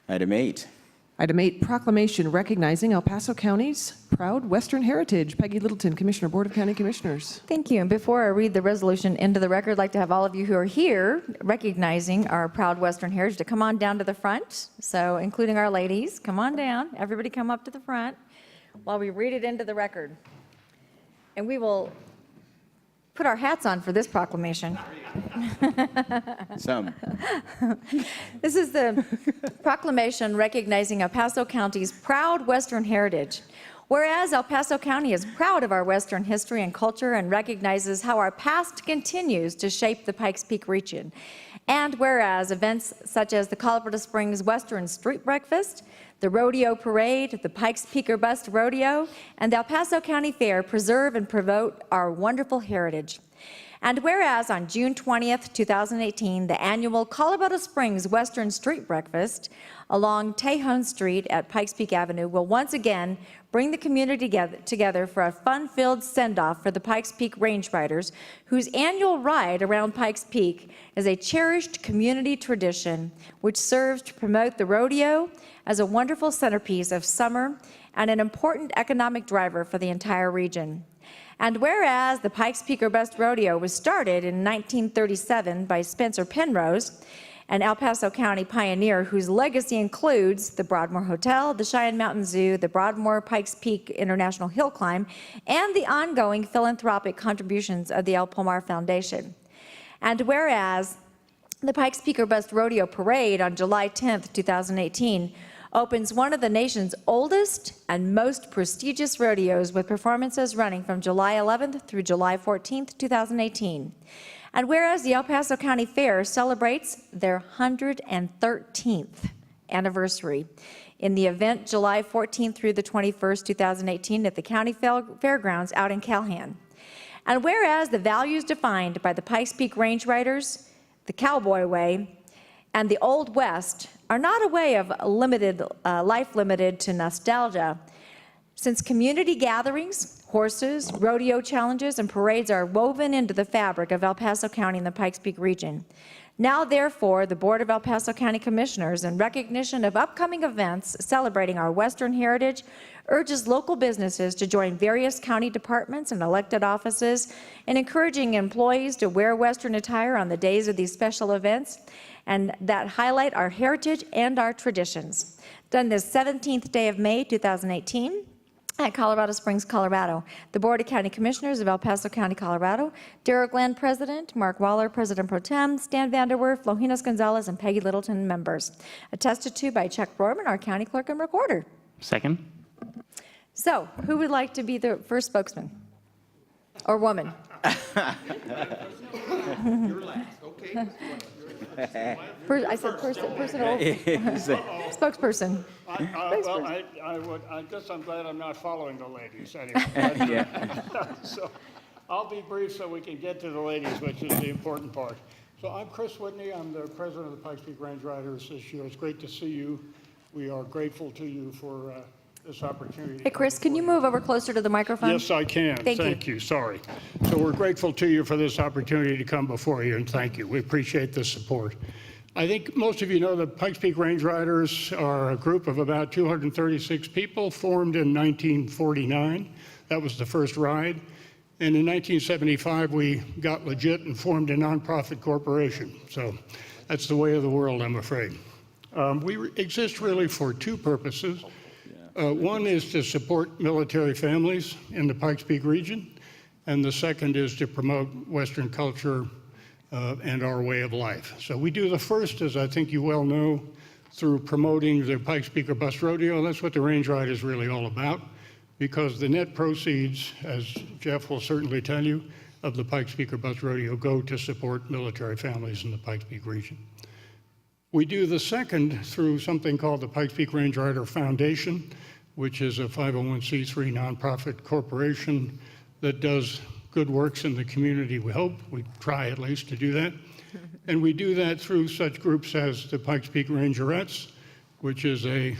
Item 8. Item 8, proclamation recognizing El Paso County's proud Western heritage. Peggy Littleton, Commissioner, Board of County Commissioners. Thank you. And before I read the resolution into the record, I'd like to have all of you who are here recognizing our proud Western heritage to come on down to the front. So including our ladies, come on down. Everybody come up to the front while we read it into the record. And we will put our hats on for this proclamation. Some. This is the proclamation recognizing El Paso County's proud Western heritage. Whereas El Paso County is proud of our Western history and culture and recognizes how our past continues to shape the Pikes Peak region. And whereas events such as the Colorado Springs Western Street Breakfast, the Rodeo Parade, the Pikes Peak Bust Rodeo, and the El Paso County Fair preserve and promote our wonderful heritage. And whereas on June 20th, 2018, the annual Colorado Springs Western Street Breakfast along Tejon Street at Pikes Peak Avenue will once again bring the community together for a fun-filled send-off for the Pikes Peak Range Riders, whose annual ride around Pikes Peak is a cherished community tradition which serves to promote the rodeo as a wonderful centerpiece of summer and an important economic driver for the entire region. And whereas the Pikes Peak Bust Rodeo was started in 1937 by Spencer Penrose, an El Paso County pioneer whose legacy includes the Broadmoor Hotel, the Cheyenne Mountain Zoo, the Broadmoor Pikes Peak International Hill Climb, and the ongoing philanthropic contributions of the El Pomar Foundation. And whereas the Pikes Peak Bust Rodeo Parade on July 10th, 2018, opens one of the nation's oldest and most prestigious rodeos with performances running from July 11th through July 14th, 2018. And whereas the El Paso County Fair celebrates their 113th anniversary in the event July 14th through the 21st, 2018 at the County Fairgrounds out in Calhoun. And whereas the values defined by the Pikes Peak Range Riders, the Cowboy Way, and the Old West are not a way of life limited to nostalgia, since community gatherings, horses, rodeo challenges, and parades are woven into the fabric of El Paso County and the Pikes Peak region. Now, therefore, the Board of El Paso County Commissioners, in recognition of upcoming events celebrating our Western heritage, urges local businesses to join various county departments and elected offices in encouraging employees to wear Western attire on the days of these special events and that highlight our heritage and our traditions. Done this 17th day of May, 2018, at Colorado Springs, Colorado. The Board of County Commissioners of El Paso County, Colorado, Darrell Glenn, President, Mark Waller, President Pro Tem, Stan Vanderwerf, Lojinas Gonzalez, and Peggy Littleton, members. Attested to by Chuck Broerman, our County Clerk and Recorder. Second. So, who would like to be the first spokesman? Or woman? You're last, okay. I said personal. Spokesperson. I guess I'm glad I'm not following the ladies anyway. So I'll be brief so we can get to the ladies, which is the important part. So I'm Chris Whitney. I'm the president of the Pikes Peak Range Riders this year. It's great to see you. We are grateful to you for this opportunity. Hey, Chris, can you move over closer to the microphone? Yes, I can. Thank you. Sorry. So we're grateful to you for this opportunity to come before you, and thank you. We appreciate the support. I think most of you know the Pikes Peak Range Riders are a group of about 236 people formed in 1949. That was the first ride. And in 1975, we got legit and formed a nonprofit corporation. So that's the way of the world, I'm afraid. We exist really for two purposes. One is to support military families in the Pikes Peak region, and the second is to promote Western culture and our way of life. So we do the first, as I think you well know, through promoting the Pikes Peak Bust Rodeo. That's what the Range Ride is really all about, because the net proceeds, as Jeff will certainly tell you, of the Pikes Peak Bust Rodeo go to support military families in the Pikes Peak region. We do the second through something called the Pikes Peak Range Rider Foundation, which is a 501c3 nonprofit corporation that does good works in the community, we hope. We try at least to do that. And we do that through such groups as the Pikes Peak Rangerettes, which is a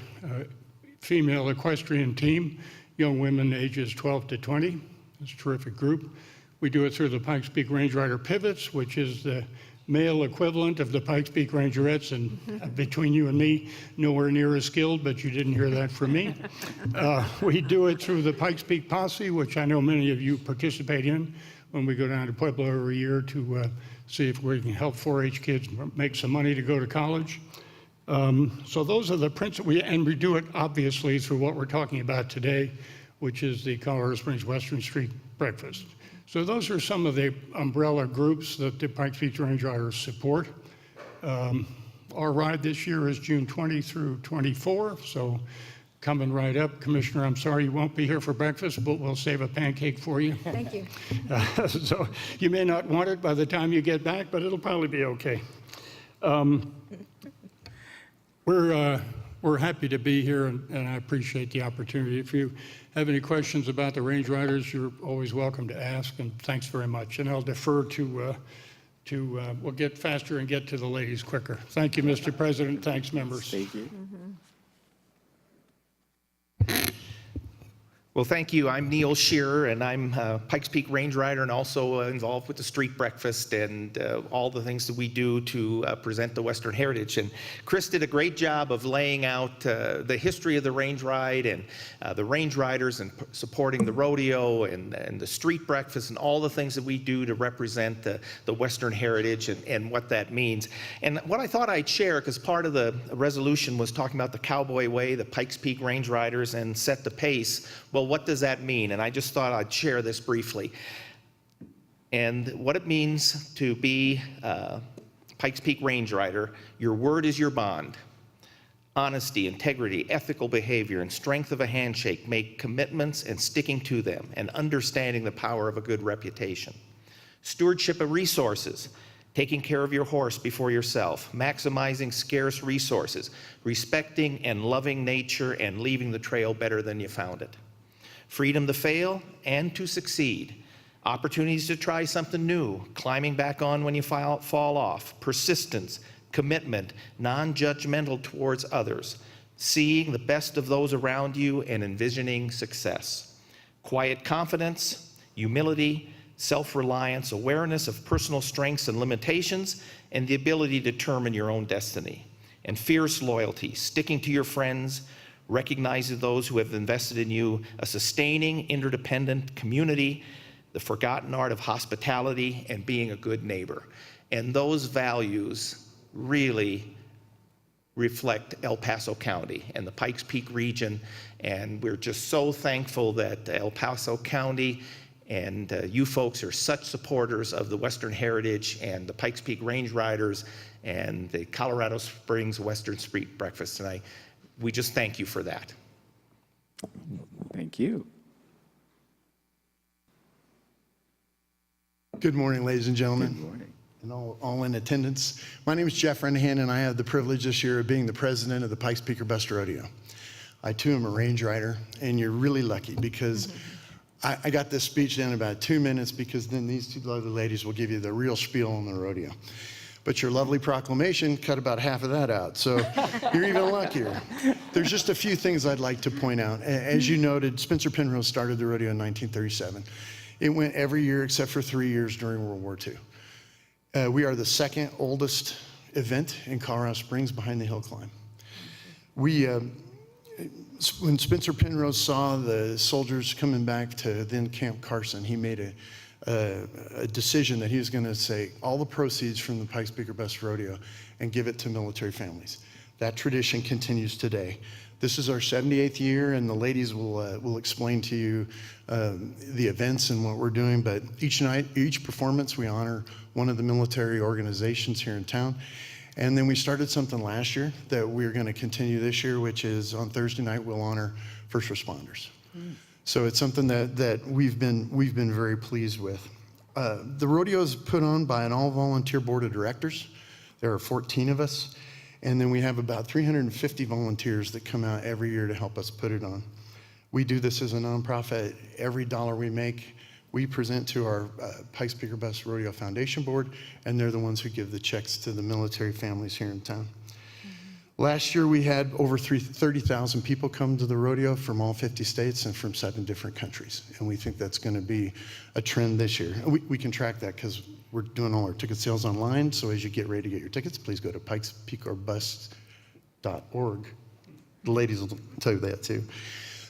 female equestrian team, young women ages 12 to 20. It's a terrific group. We do it through the Pikes Peak Range Rider Pivots, which is the male equivalent of the Pikes Peak Rangerettes, and between you and me, nowhere near as skilled, but you didn't hear that from me. We do it through the Pikes Peak Posse, which I know many of you participate in when we go down to Pueblo every year to see if we can help 4-H kids make some money to go to college. So those are the principles, and we do it obviously through what we're talking about today, which is the Colorado Springs Western Street Breakfast. So those are some of the umbrella groups that the Pikes Peak Range Riders support. Our ride this year is June 20 through 24, so coming right up. Commissioner, I'm sorry you won't be here for breakfast, but we'll save a pancake for you. Thank you. So you may not want it by the time you get back, but it'll probably be okay. We're happy to be here, and I appreciate the opportunity. If you have any questions about the Range Riders, you're always welcome to ask, and thanks very much. And I'll defer to we'll get faster and get to the ladies quicker. Thank you, Mr. President. Thanks, members. Thank you. Well, thank you. I'm Neil Shearer, and I'm Pikes Peak Range Rider and also involved with the street breakfast and all the things that we do to present the Western heritage. And Chris did a great job of laying out the history of the range ride and the range riders and supporting the rodeo and the street breakfast and all the things that we do to represent the Western heritage and what that means. And what I thought I'd share, because part of the resolution was talking about the cowboy way, the Pikes Peak Range Riders, and set the pace. Well, what does that mean? And I just thought I'd share this briefly. And what it means to be Pikes Peak Range Rider: your word is your bond. Honesty, integrity, ethical behavior, and strength of a handshake make commitments and sticking to them, and understanding the power of a good reputation. Stewardship of resources: taking care of your horse before yourself, maximizing scarce resources, respecting and loving nature, and leaving the trail better than you found it. Freedom to fail and to succeed. Opportunities to try something new, climbing back on when you fall off. Persistence, commitment, non-judgmental towards others. Seeing the best of those around you and envisioning success. Quiet confidence, humility, self-reliance, awareness of personal strengths and limitations, and the ability to determine your own destiny. And fierce loyalty, sticking to your friends, recognizing those who have invested in you, a sustaining, interdependent community, the forgotten art of hospitality, and being a good neighbor. And those values really reflect El Paso County and the Pikes Peak region. And we're just so thankful that El Paso County and you folks are such supporters of the Western heritage and the Pikes Peak Range Riders and the Colorado Springs Western Street Breakfast. And we just thank you for that. Thank you. Good morning, ladies and gentlemen. Good morning. And all in attendance. My name is Jeff Renahan, and I have the privilege this year of being the president of the Pikes Peak Best Rodeo. I too am a range rider, and you're really lucky because I got this speech in about 2 minutes, because then these two lovely ladies will give you the real spiel on the rodeo. But your lovely proclamation cut about half of that out, so you're even luckier. There's just a few things I'd like to point out. As you noted, Spencer Penrose started the rodeo in 1937. It went every year except for 3 years during World War II. We are the second oldest event in Colorado Springs behind the hill climb. When Spencer Penrose saw the soldiers coming back to then Camp Carson, he made a decision that he was going to say all the proceeds from the Pikes Peak Best Rodeo and give it to military families. That tradition continues today. This is our 78th year, and the ladies will explain to you the events and what we're doing. But each night, each performance, we honor one of the military organizations here in town. And then we started something last year that we're going to continue this year, which is on Thursday night we'll honor first responders. So it's something that we've been very pleased with. The rodeo is put on by an all-volunteer board of directors. There are 14 of us, and then we have about 350 volunteers that come out every year to help us put it on. We do this as a nonprofit. Every dollar we make, we present to our Pikes Peak Best Rodeo Foundation Board, and they're the ones who give the checks to the military families here in town. Last year, we had over 30,000 people come to the rodeo from all 50 states and from 7 different countries. And we think that's going to be a trend this year. And we can track that because we're doing all our ticket sales online. So as you get ready to get your tickets, please go to pikespeakorbus.org. The ladies will tell you that too.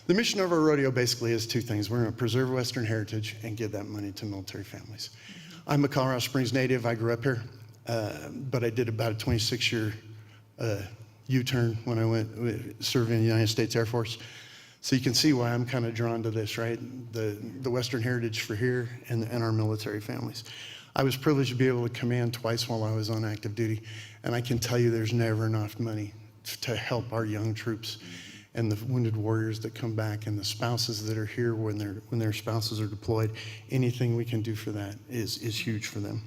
The mission of our rodeo basically is 2 things. We're going to preserve Western heritage and give that money to military families. I'm a Colorado Springs native. I grew up here, but I did about a 26-year U-turn when I went serving in the United States Air Force. So you can see why I'm kind of drawn to this, right? The Western heritage for here and our military families. I was privileged to be able to command twice while I was on active duty, and I can tell you there's never enough money to help our young troops and the wounded warriors that come back and the spouses that are here when their spouses are deployed. Anything we can do for that is huge for them.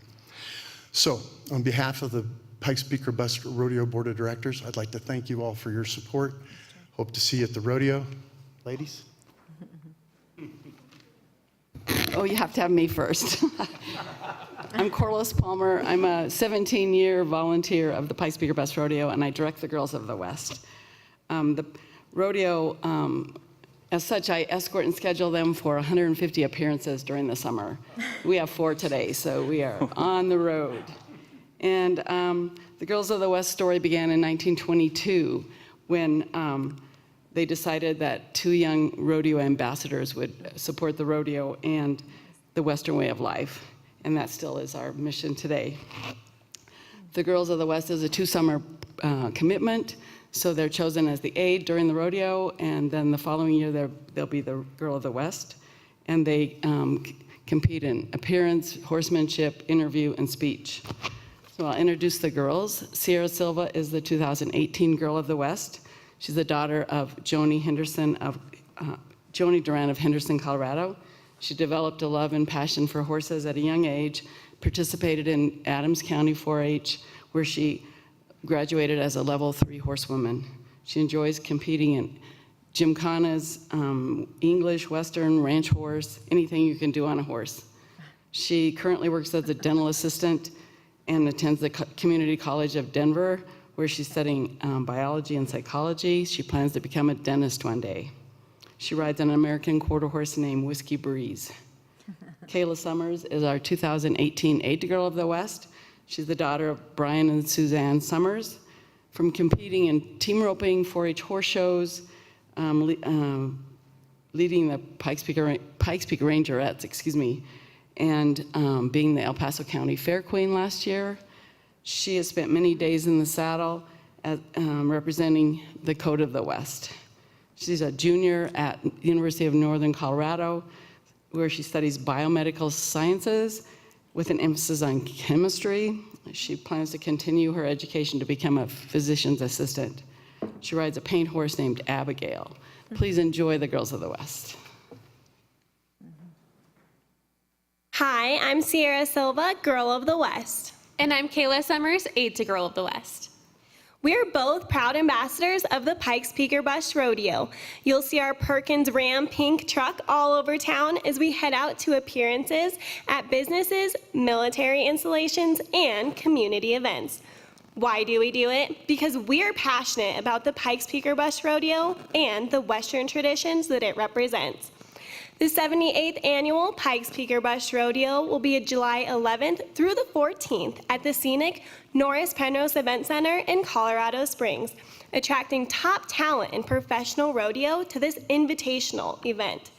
So on behalf of the Pikes Peak or Bus Rodeo Board of Directors, I'd like to thank you all for your support. Hope to see you at the rodeo. Ladies? Oh, you have to have me first. I'm Corliss Palmer. I'm a 17-year volunteer of the Pikes Peak or Bus Rodeo, and I direct the Girls of the West. The rodeo, as such, I escort and schedule them for 150 appearances during the summer. We have 4 today, so we are on the road. And the Girls of the West story began in 1922 when they decided that 2 young rodeo ambassadors would support the rodeo and the Western way of life. And that still is our mission today. The Girls of the West is a 2-summer commitment. So they're chosen as the aide during the rodeo, and then the following year they'll be the Girl of the West. And they compete in appearance, horsemanship, interview, and speech. So I'll introduce the girls. Sierra Silva is the 2018 Girl of the West. She's the daughter of Joni Duran of Henderson, Colorado. She developed a love and passion for horses at a young age, participated in Adams County 4-H, where she graduated as a level 3 horsewoman. She enjoys competing in gymkhanas, English, Western, ranch horse, anything you can do on a horse. She currently works as a dental assistant and attends the Community College of Denver, where she's studying biology and psychology. She plans to become a dentist one day. She rides an American quarter horse named Whiskey Breeze. Kayla Summers is our 2018 Aide to Girl of the West. She's the daughter of Brian and Suzanne Summers. From competing in team roping, 4-H horse shows, leading the Pikes Peak Rangerettes, and being the El Paso County Fair Queen last year. She has spent many days in the saddle representing the Code of the West. She's a junior at the University of Northern Colorado, where she studies biomedical sciences with an emphasis on chemistry. She plans to continue her education to become a physician's assistant. She rides a paint horse named Abigail. Please enjoy the Girls of the West. Hi, I'm Sierra Silva, Girl of the West. And I'm Kayla Summers, Aide to Girl of the West. We're both proud ambassadors of the Pikes Peak or Bus Rodeo. You'll see our Perkins Ram pink truck all over town as we head out to appearances at businesses, military installations, and community events. Why do we do it? Because we're passionate about the Pikes Peak or Bus Rodeo and the Western traditions that it represents. The 78th annual Pikes Peak or Bus Rodeo will be July 11th through the 14th at the scenic Norris Penrose Event Center in Colorado Springs, attracting top talent in professional rodeo to this invitational event.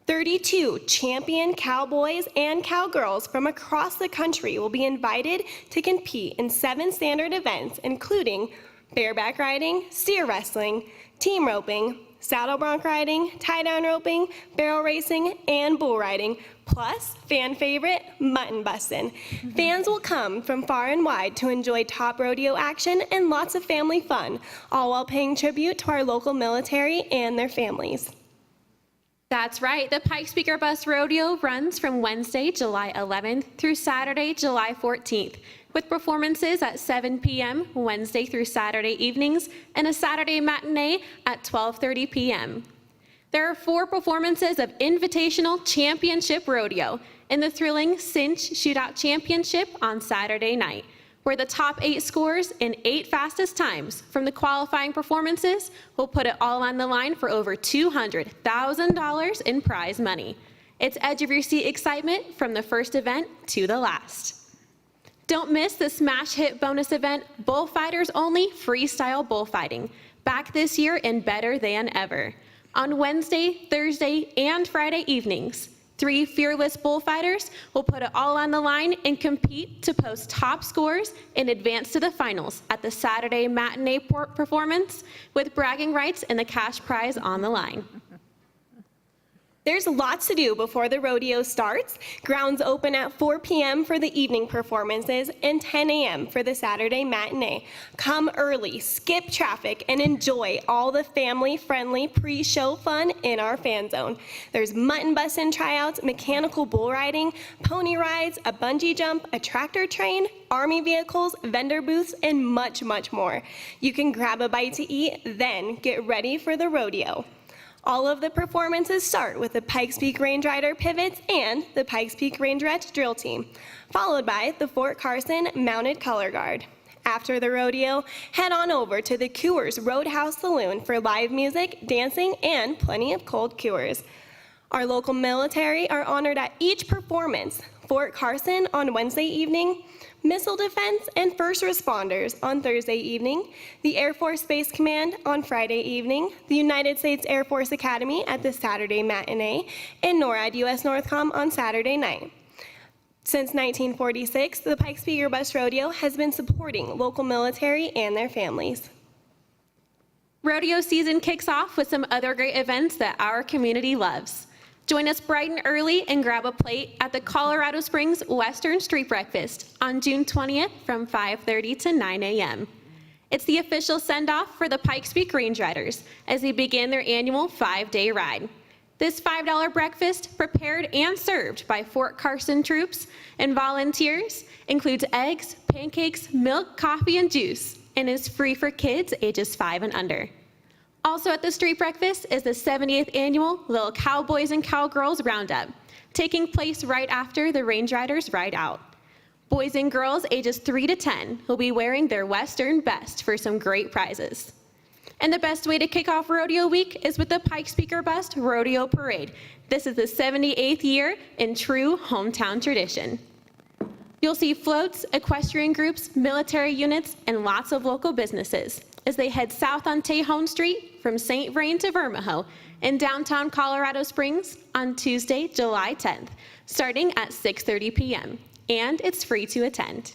32 champion cowboys and cowgirls from across the country will be invited to compete in 7 standard events, including bareback riding, steer wrestling, team roping, saddle bronc riding, tie-down roping, barrel racing, and bull riding, plus fan favorite, mutton bustin'. Fans will come from far and wide to enjoy top rodeo action and lots of family fun, all while paying tribute to our local military and their families. That's right, the Pikes Peak or Bus Rodeo runs from Wednesday, July 11th through Saturday, July 14th, with performances at 7 p.m. Wednesday through Saturday evenings and a Saturday matinee at 12:30 p.m. There are 4 performances of Invitational Championship Rodeo in the thrilling Cinch Shootout Championship on Saturday night, where the top 8 scores in 8 fastest times from the qualifying performances will put it all on the line for over $200,000 in prize money. It's edge of your seat excitement from the first event to the last. Don't miss the smash hit bonus event, Bullfighters Only Freestyle Bullfighting, back this year and better than ever. On Wednesday, Thursday, and Friday evenings, 3 fearless bullfighters will put it all on the line and compete to post top scores and advance to the finals at the Saturday matinee performance with bragging rights and the cash prize on the line. There's lots to do before the rodeo starts. Grounds open at 4 p.m. for the evening performances and 10 a.m. for the Saturday matinee. Come early, skip traffic, and enjoy all the family-friendly pre-show fun in our fan zone. There's mutton busting tryouts, mechanical bull riding, pony rides, a bungee jump, a tractor train, army vehicles, vendor booths, and much, much more. You can grab a bite to eat, then get ready for the rodeo. All of the performances start with the Pikes Peak Range Rider Pivots and the Pikes Peak Rangerettes Drill Team, followed by the Fort Carson Mounted Color Guard. After the rodeo, head on over to the Coors Roadhouse Saloon for live music, dancing, and plenty of cold cures. Our local military are honored at each performance. Fort Carson on Wednesday evening, Missile Defense and First Responders on Thursday evening, the Air Force Space Command on Friday evening, the United States Air Force Academy at the Saturday matinee, and NORAD US Northcom on Saturday night. Since 1946, the Pikes Peak Bus Rodeo has been supporting local military and their families. Rodeo season kicks off with some other great events that our community loves. Join us bright and early and grab a plate at the Colorado Springs Western Street Breakfast on June 20th from 5:30 to 9 a.m. It's the official send-off for the Pikes Peak Range Riders as they begin their annual 5-day ride. This $5 breakfast, prepared and served by Fort Carson troops and volunteers, includes eggs, pancakes, milk, coffee, and juice, and is free for kids ages 5 and under. Also at the street breakfast is the 78th annual Little Cowboys and Cowgirls Roundup, taking place right after the Range Riders ride out. Boys and girls ages 3 to 10 will be wearing their Western best for some great prizes. And the best way to kick off Rodeo Week is with the Pikes Peak Bust Rodeo Parade. This is the 78th year in true hometown tradition. You'll see floats, equestrian groups, military units, and lots of local businesses as they head south on Tejon Street from St. Vrain to Vermejo in downtown Colorado Springs on Tuesday, July 10th, starting at 6:30 p.m., and it's free to attend.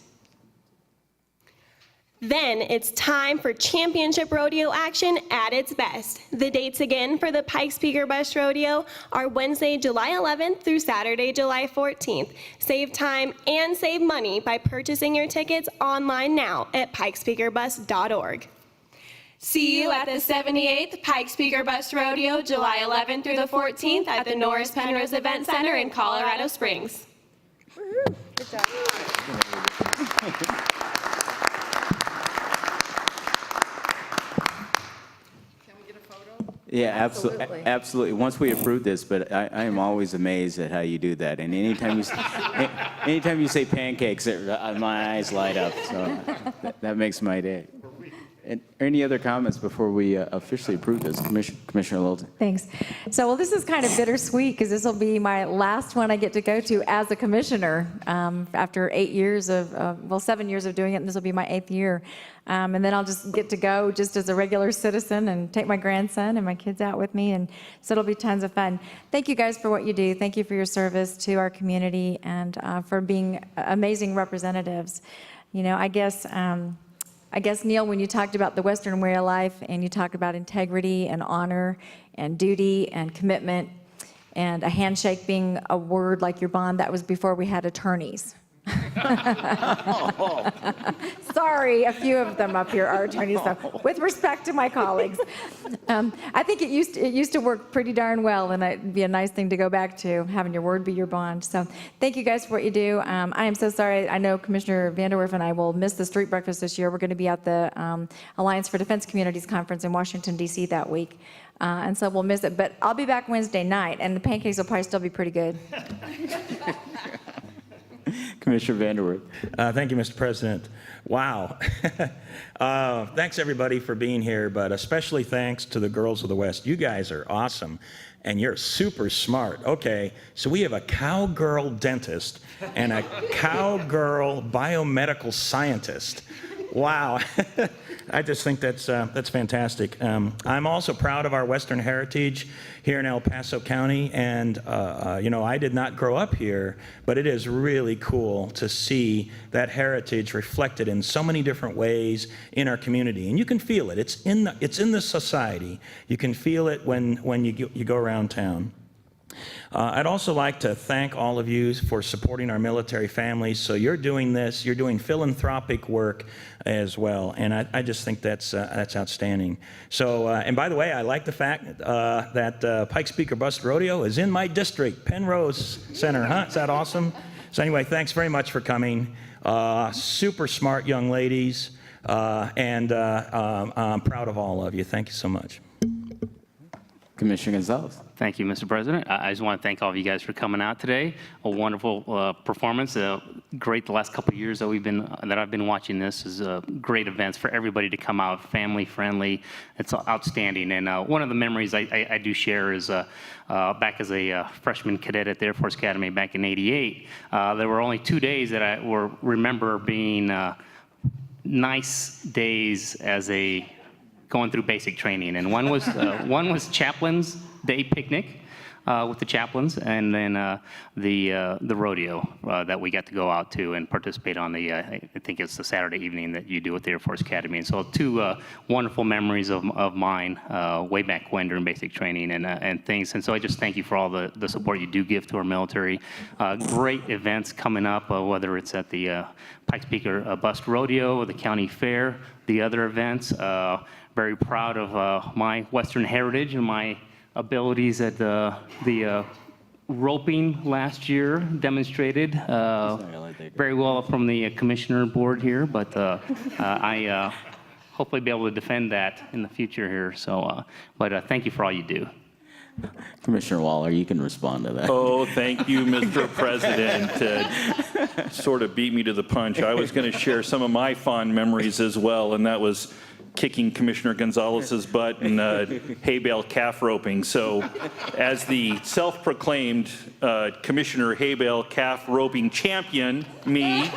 Then it's time for championship rodeo action at its best. The dates again for the Pikes Peak Bus Rodeo are Wednesday, July 11th through Saturday, July 14th. Save time and save money by purchasing your tickets online now at pikespeakerbus.org. See you at the 78th Pikes Peak Bus Rodeo, July 11th through the 14th at the Norris Penrose Event Center in Colorado Springs. Good job. Yeah, Absolutely. absolutely. Once we approve this, but I am always amazed at how you do that. And anytime you say pancakes, my eyes light up. So that makes my day. And any other comments before we officially approve this, Commissioner Littleton? Thanks. So, well, this is kind of bittersweet because this will be my last one I get to go to as a commissioner after 8 years of, 7 years of doing it, and this will be my 8th year. And then I'll just get to go just as a regular citizen and take my grandson and my kids out with me, and so it'll be tons of fun. Thank you guys for what you do. Thank you for your service to our community and for being amazing representatives. You know, I guess, Neil, when you talked about the Western way of life and you talked about integrity and honor and duty and commitment and a handshake being a word like your bond, that was before we had attorneys. Sorry, a few of them up here are attorneys, so with respect to my colleagues. I think it used to work pretty darn well, and it'd be a nice thing to go back to, having your word be your bond. So thank you guys for what you do. I am so sorry. I know Commissioner Vanderwerf and I will miss the street breakfast this year. We're going to be at the Alliance for Defense Communities Conference in Washington, D.C. that week. And so we'll miss it. But I'll be back Wednesday night, and the pancakes will probably still be pretty good. Commissioner Vanderwerf. Thank you, Mr. President. Wow. Thanks, everybody, for being here, but especially thanks to the girls of the West. You guys are awesome, and you're super smart. Okay, so we have a cowgirl dentist and a cowgirl biomedical scientist. Wow. I just think that's fantastic. I'm also proud of our Western heritage here in El Paso County, and I did not grow up here, but it is really cool to see that heritage reflected in so many different ways in our community, and you can feel it. It's in the society. You can feel it when you go around town. I'd also like to thank all of you for supporting our military families. So you're doing this, you're doing philanthropic work as well, and I just think that's outstanding. So, and by the way, I like the fact that Pikes Peak or Bust Rodeo is in my district, Penrose Center, huh? Is that awesome? So anyway, thanks very much for coming. Super smart young ladies, and I'm proud of all of you. Thank you so much. Commissioner Gonzalez. Thank you, Mr. President. I just want to thank all of you guys for coming out today. A wonderful performance. Great the last couple of years that I've been watching this is great events for everybody to come out, family friendly. It's outstanding. And one of the memories I do share is back as a freshman cadet at the Air Force Academy back in '88. There were only 2 days that I remember being nice days as going through basic training, and one was Chaplain's Day picnic with the chaplains, and then the rodeo that we got to go out to and participate on. I think it's the Saturday evening that you do at the Air Force Academy, and so two wonderful memories of mine way back when during basic training and things. And so I just thank you for all the support you do give to our military. Great events coming up, whether it's at the Pikes Peak or Bust Rodeo or the county fair, the other events. Very proud of my Western heritage and my abilities at the roping last year demonstrated very well from the commissioner board here, but I hopefully be able to defend that in the future here. So, but thank you for all you do. Commissioner Waller, you can respond to that. Oh, thank you, Mr. President. Sort of beat me to the punch. I was going to share some of my fond memories as well, and that was kicking Commissioner Gonzalez's butt and hay bale calf roping. So as the self-proclaimed Commissioner hay bale calf roping champion, me,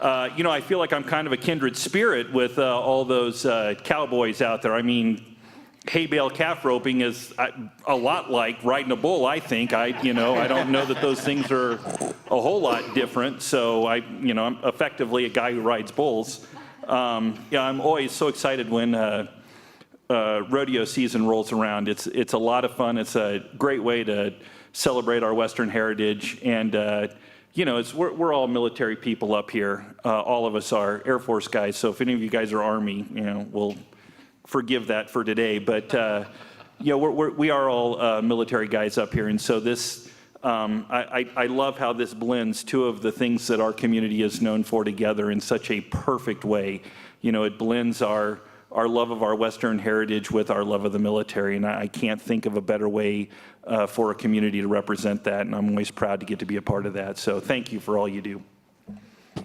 I feel like I'm kind of a kindred spirit with all those cowboys out there. I mean, hay bale calf roping is a lot like riding a bull, I think. I don't know that those things are a whole lot different. So I'm effectively a guy who rides bulls. I'm always so excited when rodeo season rolls around. It's a lot of fun. It's a great way to celebrate our Western heritage. And, we're all military people up here. All of us are Air Force guys. So if any of you guys are Army, we'll forgive that for today. But, we are all military guys up here. And so this, I love how this blends two of the things that our community is known for together in such a perfect way. It blends our love of our Western heritage with our love of the military, and I can't think of a better way for a community to represent that, and I'm always proud to get to be a part of that. So thank you for all you do.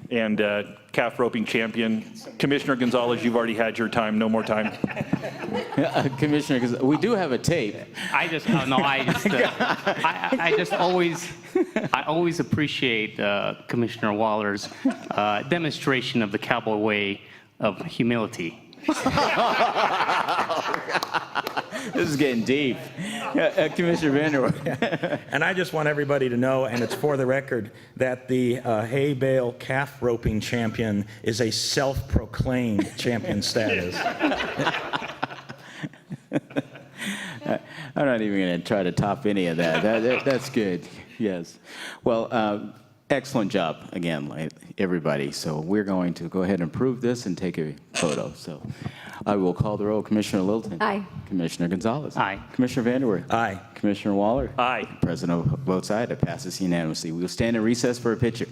And calf roping champion, Commissioner Gonzalez, you've already had your time. No more time. Commissioner Gonzalez, we do have a tape. I always appreciate Commissioner Waller's demonstration of the cowboy way of humility. This is getting deep. Commissioner Vanderwerf. And I just want everybody to know, and it's for the record, that the hay bale calf roping champion is a self-proclaimed champion status. I'm not even going to try to top any of that. That's good. Yes. Well, excellent job again, everybody. So we're going to go ahead and approve this and take a photo. So I will call the roll. Commissioner Littleton. Aye. Commissioner Gonzalez. Aye. Commissioner Vanderwerf. Aye. Commissioner Waller. Aye. President votes aye. It passes unanimously. We will stand in recess for a picture.